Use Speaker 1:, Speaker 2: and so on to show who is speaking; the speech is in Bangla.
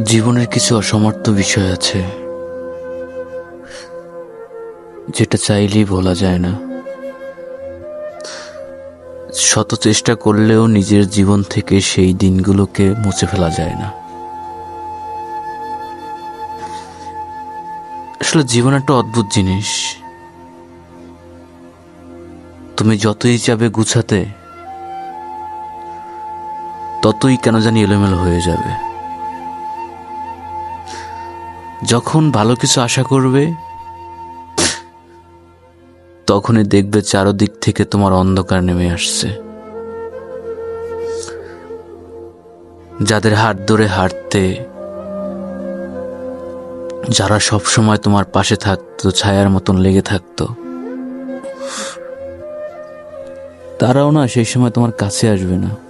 Speaker 1: জীবনের কিছু অসমাপ্ত বিষয় আছে যেটা চাইলেই ভোলা যায় না। শত চেষ্টা করলেও নিজের জীবন থেকে সেই দিনগুলোকে মুছে ফেলা যায় না। আসলে জীবন একটা অদ্ভুত জিনিস। তুমি যতই চাবে গুছাতে, ততই কেন জানি এলোমেলো হয়ে যাবে। যখন ভালো কিছু আশা করবে, তখনই দেখবে চারদিক থেকে তোমার অন্ধকার নেমে আসছে। যাদের হাত ধরে হাঁটতে, যারা সব সময় তোমার পাশে থাকতো, ছায়ার মতন লেগে থাকতো, তারাও না সেই সময় তোমার কাছে আসবে না।